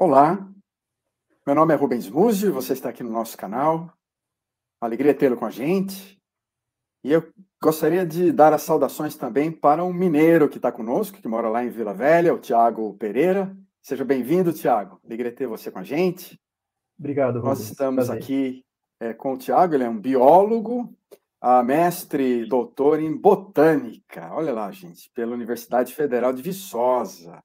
Olá, meu nome é Rubens Muzio, você está aqui no nosso canal. Alegria tê-lo com a gente. E eu gostaria de dar as saudações também para um mineiro que está conosco, que mora lá em Vila Velha, o Tiago Pereira. Seja bem-vindo, Tiago. Alegria ter você com a gente. Obrigado, Nós Rubens. estamos Prazer. aqui com o Tiago, ele é um biólogo, mestre, doutor em botânica. Olha lá, gente, pela Universidade Federal de Viçosa.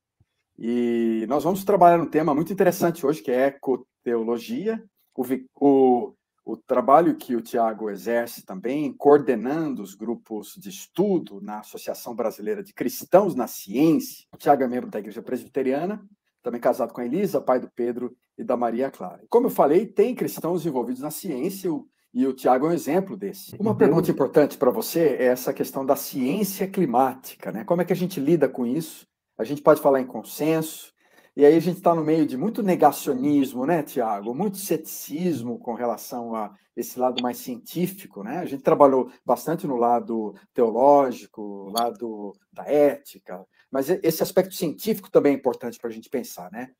E nós vamos trabalhar um tema muito interessante hoje, que é ecoteologia, o trabalho que o Tiago exerce também, coordenando os grupos de estudo na Associação Brasileira de Cristãos na Ciência. O Tiago é membro da Igreja Presbiteriana, também casado com a Elisa, pai do Pedro e da Maria Clara. Como eu falei, tem cristãos envolvidos na ciência, e o Tiago é um exemplo desse. Uma pergunta importante para você é essa questão da ciência climática, né? Como é que a gente lida com isso? A gente pode falar em consenso, e aí a gente está no meio de muito negacionismo, né, Tiago? Muito ceticismo com relação a esse lado mais científico, né? A gente trabalhou bastante no lado teológico, lado da ética, mas esse aspecto científico também é importante para a gente pensar, né?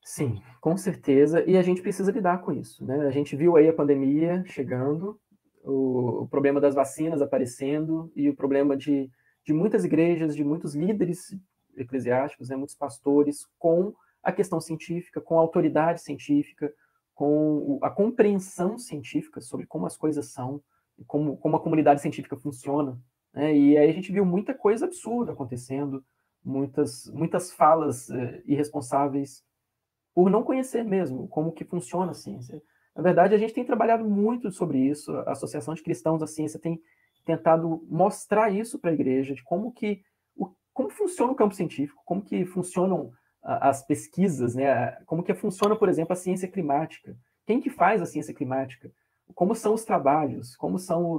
Sim, com certeza, e a gente precisa lidar com isso, né? A gente viu aí a pandemia chegando, o problema das vacinas aparecendo e o problema de muitas igrejas, de muitos líderes eclesiásticos, né, muitos pastores, com a questão científica, com a autoridade científica, com a compreensão científica sobre como as coisas são, como a comunidade científica funciona, né? E aí a gente viu muita coisa absurda acontecendo, muitas falas irresponsáveis, por não conhecer mesmo como que funciona a ciência. Na verdade, a gente tem trabalhado muito sobre isso, a Associação de Cristãos da Ciência tem tentado mostrar isso para a igreja, de como funciona o campo científico, como que funcionam as pesquisas, né? Como que funciona, por exemplo, a ciência climática. Quem que faz a ciência climática? Como são os trabalhos? Como são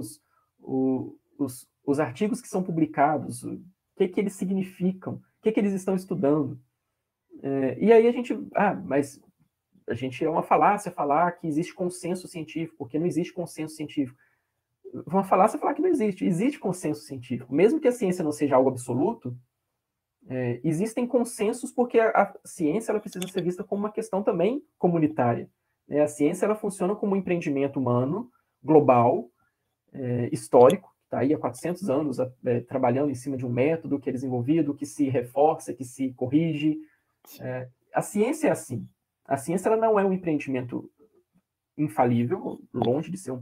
os artigos que são publicados? O que eles significam? O que eles estão estudando? E aí mas a gente é uma falácia falar que existe consenso científico, porque não existe consenso científico. Uma falácia falar que não existe. Existe consenso científico. Mesmo que a ciência não seja algo absoluto, existem consensos porque a ciência ela precisa ser vista como uma questão também comunitária. A ciência ela funciona como um empreendimento humano, global, histórico, está aí há 400 anos trabalhando em cima de um método que é desenvolvido, que se reforça, que se corrige. A ciência é assim. A ciência ela não é um empreendimento infalível, longe de ser um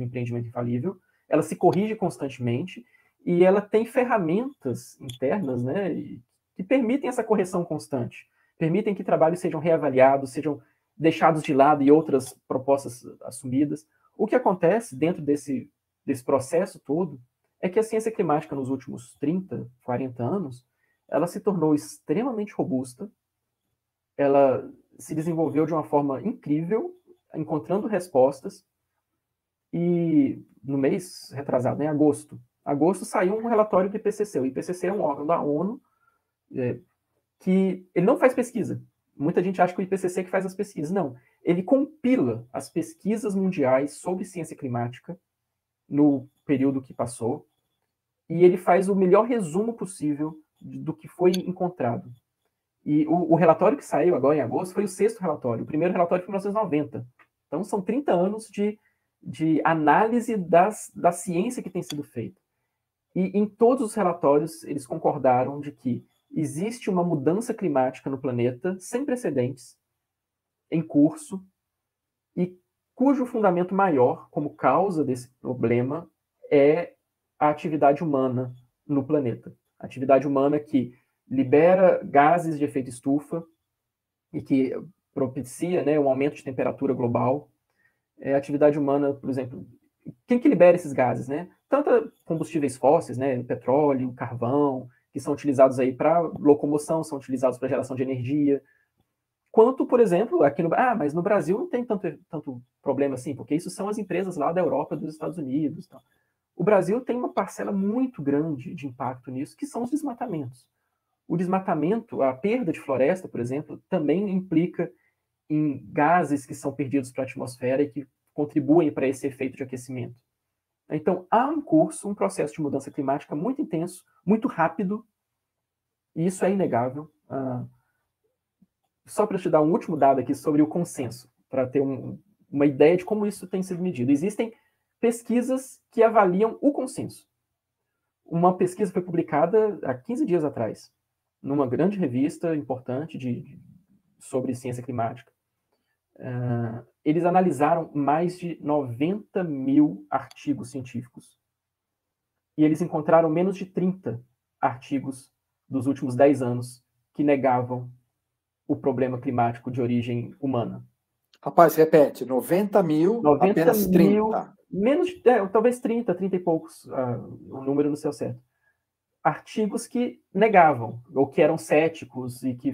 empreendimento infalível. Ela se corrige constantemente e ela tem ferramentas internas, né, que permitem essa correção constante, permitem que trabalhos sejam reavaliados, sejam deixados de lado e outras propostas assumidas. O que acontece dentro desse processo todo é que a ciência climática nos últimos 30, 40 anos, ela se tornou extremamente robusta, ela se desenvolveu de uma forma incrível, encontrando respostas, e no mês retrasado, em agosto saiu um relatório do IPCC. O IPCC é um órgão da ONU que ele não faz pesquisa. Muita gente acha que o IPCC que faz as pesquisas. Não, ele compila as pesquisas mundiais sobre ciência climática no período que passou e ele faz o melhor resumo possível do que foi encontrado. E o relatório que saiu agora em agosto foi o sexto relatório. O primeiro relatório foi em 1990. Então, são 30 anos de análise da ciência que tem sido feita. E em todos os relatórios, eles concordaram de que existe uma mudança climática no planeta sem precedentes, em curso, e cujo fundamento maior, como causa desse problema, é a atividade humana no planeta. A atividade humana que libera gases de efeito estufa e que propicia, né, um aumento de temperatura global. A atividade humana, por exemplo, quem que libera esses gases, né? Tanto combustíveis fósseis, né, petróleo, carvão, que são utilizados aí para locomoção, são utilizados para geração de energia, quanto, por exemplo, aqui mas no Brasil não tem tanto problema assim, porque isso são as empresas lá da Europa, dos Estados Unidos, tal. O Brasil tem uma parcela muito grande de impacto nisso, que são os desmatamentos. O desmatamento, a perda de floresta, por exemplo, também implica em gases que são perdidos para a atmosfera e que contribuem para esse efeito de aquecimento. Então, há um processo de mudança climática muito intenso, muito rápido, e isso é inegável. só para te dar um último dado aqui sobre o consenso, para ter uma ideia de como isso tem sido medido. Existem pesquisas que avaliam o consenso. Uma pesquisa foi publicada há 15 dias atrás, numa grande revista importante sobre ciência climática. Eles analisaram mais de 90 mil artigos científicos. E eles encontraram menos de 30 artigos dos últimos 10 anos que negavam o problema climático de origem humana. Rapaz, repete, 90 mil, 90 apenas mil, 30. menos, talvez 30 e poucos, o número no seu certo. Artigos que negavam, ou que eram céticos e que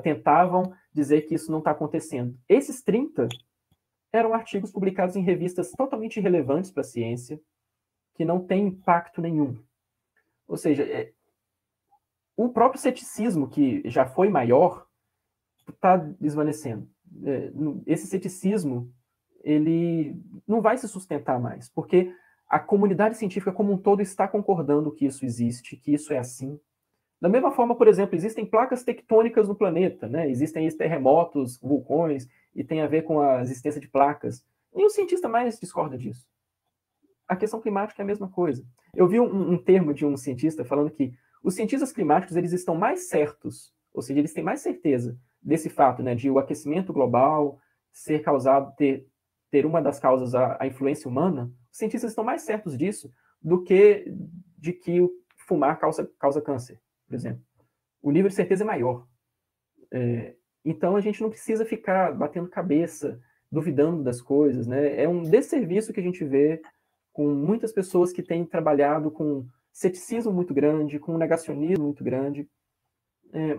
tentavam dizer que isso não está acontecendo. Esses 30 eram artigos publicados em revistas totalmente irrelevantes para a ciência, que não têm impacto nenhum. Ou seja, o próprio ceticismo, que já foi maior, está desvanecendo. Esse ceticismo, ele não vai se sustentar mais, porque a comunidade científica como um todo está concordando que isso existe, que isso é assim. Da mesma forma, por exemplo, existem placas tectônicas no planeta, né? Existem terremotos, vulcões, e tem a ver com a existência de placas. Nenhum cientista mais discorda disso. A questão climática é a mesma coisa. Eu vi um termo de um cientista falando que os cientistas climáticos eles estão mais certos, ou seja, eles têm mais certeza desse fato, né, de o aquecimento global ser causado, ter uma das causas a influência humana. Os cientistas estão mais certos disso do que de que o fumar causa câncer, por exemplo. O nível de certeza é maior. Então a gente não precisa ficar batendo cabeça, duvidando das coisas, né? É um desserviço que a gente vê com muitas pessoas que têm trabalhado com ceticismo muito grande, com negacionismo muito grande.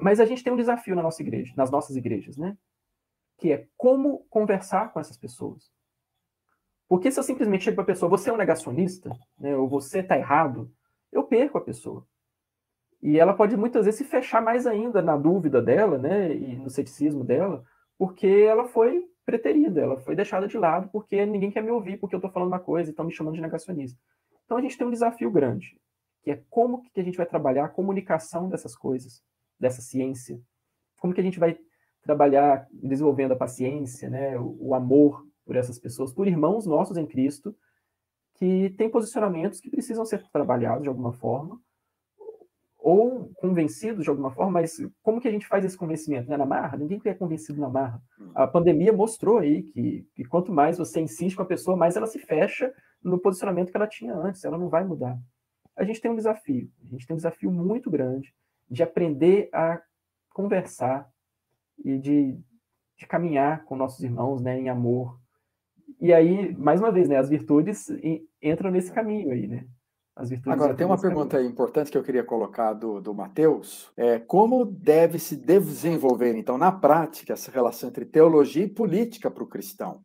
Mas a gente tem um desafio na nossa igreja, nas nossas igrejas, né? Que é como conversar com essas pessoas. Porque se eu simplesmente chego para a pessoa, você é um negacionista, né, ou você está errado, eu perco a pessoa. E ela pode muitas vezes se fechar mais ainda na dúvida dela, né, e no ceticismo dela, porque ela foi preterida, ela foi deixada de lado porque ninguém quer me ouvir porque eu estou falando uma coisa e estão me chamando de negacionista. Então a gente tem um desafio grande, que é como que a gente vai trabalhar a comunicação dessas coisas, dessa ciência. Como que a gente vai trabalhar desenvolvendo a paciência, né, o amor por essas pessoas, por irmãos nossos em Cristo, que têm posicionamentos que precisam ser trabalhados de alguma forma, ou convencidos de alguma forma, mas como que a gente faz esse convencimento? Né? Na marra? Ninguém é convencido na marra. A pandemia mostrou aí que quanto mais você insiste com a pessoa, mais ela se fecha no posicionamento que ela tinha antes, ela não vai mudar. A gente tem um desafio muito grande de aprender a conversar e de caminhar com nossos irmãos, né, em amor. E aí, mais uma vez, né, as virtudes entram nesse caminho aí, né? Agora, tem uma pergunta importante que eu queria colocar do Matheus. Como deve se desenvolver, então, na prática, essa relação entre teologia e política para o cristão?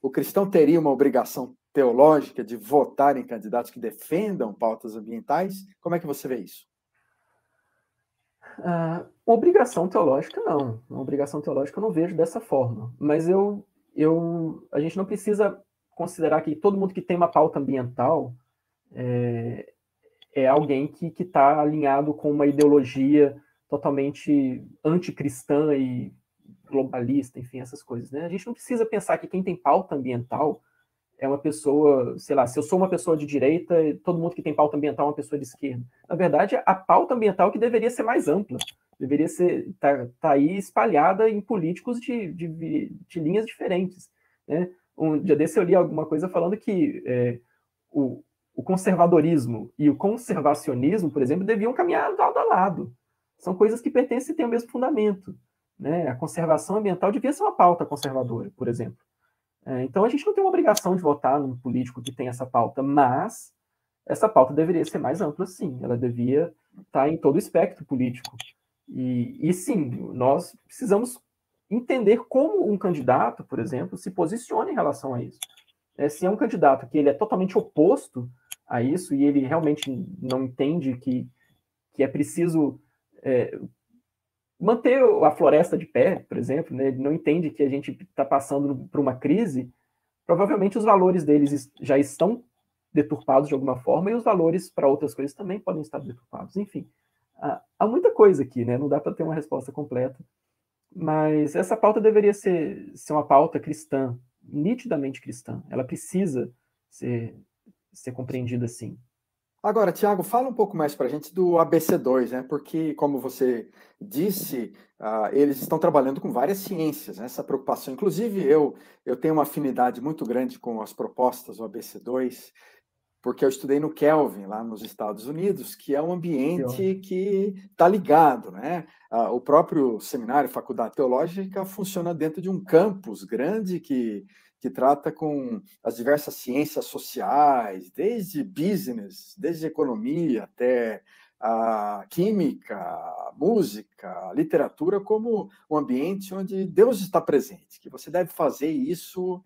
O cristão teria uma obrigação teológica de votar em candidatos que defendam pautas ambientais? Como é que você vê isso? Obrigação teológica, não. Uma obrigação teológica eu não vejo dessa forma. Mas a gente não precisa considerar que todo mundo que tem uma pauta ambiental é alguém que está alinhado com uma ideologia totalmente anticristã e globalista, enfim, essas coisas. Né? A gente não precisa pensar que quem tem pauta ambiental é uma pessoa, sei lá, se eu sou uma pessoa de direita, todo mundo que tem pauta ambiental é uma pessoa de esquerda. Na verdade, a pauta ambiental que deveria ser mais ampla, deveria ser tá aí espalhada em políticos de linhas diferentes. Né? Um dia desse eu li alguma coisa falando que o conservadorismo e o conservacionismo, por exemplo, deviam caminhar lado a lado. São coisas que pertencem e têm o mesmo fundamento. Né? A conservação ambiental devia ser uma pauta conservadora, por exemplo. Então a gente não tem uma obrigação de votar num político que tem essa pauta, mas essa pauta deveria ser mais ampla, sim. Ela devia estar em todo o espectro político. E sim, nós precisamos entender como um candidato, por exemplo, se posiciona em relação a isso. Se é um candidato que ele é totalmente oposto a isso e ele realmente não entende que é preciso manter a floresta de pé, por exemplo, né? Ele não entende que a gente está passando por uma crise, provavelmente os valores deles já estão deturpados de alguma forma e os valores para outras coisas também podem estar deturpados. Enfim, há muita coisa aqui, né? Não dá para ter uma resposta completa, Mas essa pauta deveria ser uma pauta cristã, nitidamente cristã. Ela precisa ser compreendida assim. Agora, Tiago, fala um pouco mais para a gente do ABC2, né? Porque, como você disse, eles estão trabalhando com várias ciências, né? Essa preocupação. Inclusive, eu tenho uma afinidade muito grande com as propostas do ABC2, porque eu estudei no Kelvin, lá nos Estados Unidos, que é um ambiente que está ligado, né? O próprio seminário, Faculdade Teológica, funciona dentro de um campus grande que trata com as diversas ciências sociais, desde business, desde economia até a química, a música, a literatura, como um ambiente onde Deus está presente, que você deve fazer isso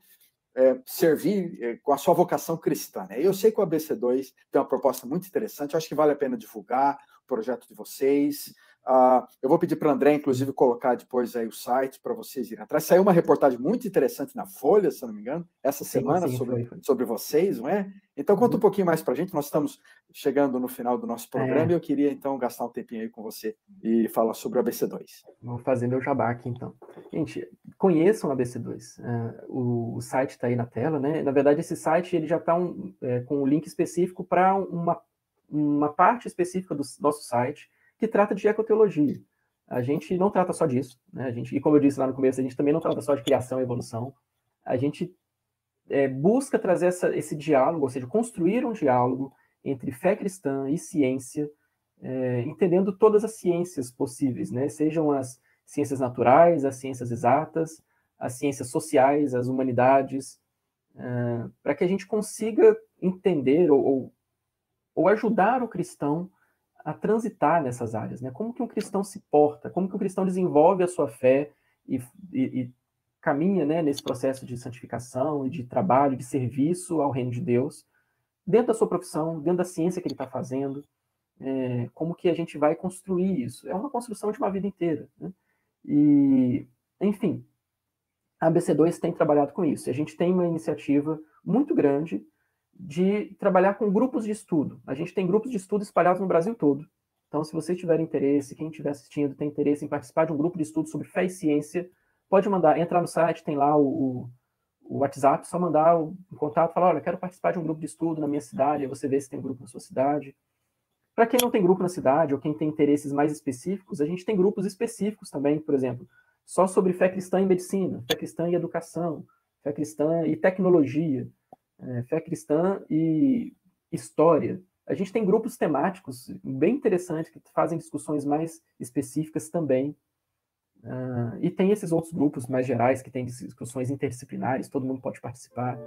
servir com a sua vocação cristã. Né? Eu sei que o ABC2 tem uma proposta muito interessante, eu acho que vale a pena divulgar o projeto de vocês. Eu vou pedir para o André, inclusive, colocar depois aí o site para vocês irem atrás. Saiu uma reportagem muito interessante na Folha, se não me engano, essa semana sim, sobre vocês, não é? Então, conta um pouquinho mais para a gente. Nós estamos chegando no final do nosso programa e eu queria, então, gastar um tempinho aí com você e falar sobre o ABC2. Vou fazer meu jabá aqui, então. Gente, conheçam o ABC2. O site está aí na tela, né? Na verdade, esse site ele já está com um link específico para uma parte específica do nosso site que trata de ecoteologia. A gente não trata só disso, né? E como eu disse lá no começo, a gente também não trata só de criação e evolução. A gente busca trazer esse diálogo, ou seja, construir um diálogo entre fé cristã e ciência, entendendo todas as ciências possíveis, né? Sejam as ciências naturais, as ciências exatas, as ciências sociais, as humanidades, para que a gente consiga entender ou ajudar o cristão a transitar nessas áreas, né? Como que um cristão se porta, como que um cristão desenvolve a sua fé e caminha, né, nesse processo de santificação e de trabalho, de serviço ao reino de Deus, dentro da sua profissão, dentro da ciência que ele está fazendo, como que a gente vai construir isso. É uma construção de uma vida inteira. Né? E, enfim, a ABC2 tem trabalhado com isso. A gente tem uma iniciativa muito grande de trabalhar com grupos de estudo. A gente tem grupos de estudo espalhados no Brasil todo. Então, se você tiver interesse, quem estiver assistindo tem interesse em participar de um grupo de estudo sobre fé e ciência, pode entrar no site, tem lá o WhatsApp, só mandar um contato, falar, olha, quero participar de um grupo de estudo na minha cidade, aí você vê se tem grupo na sua cidade. Para quem não tem grupo na cidade, ou quem tem interesses mais específicos, a gente tem grupos específicos também, por exemplo, só sobre fé cristã e medicina, fé cristã e educação, fé cristã e tecnologia, fé cristã e história. A gente tem grupos temáticos bem interessantes que fazem discussões mais específicas também. E tem esses outros grupos mais gerais que têm discussões interdisciplinares, todo mundo pode participar.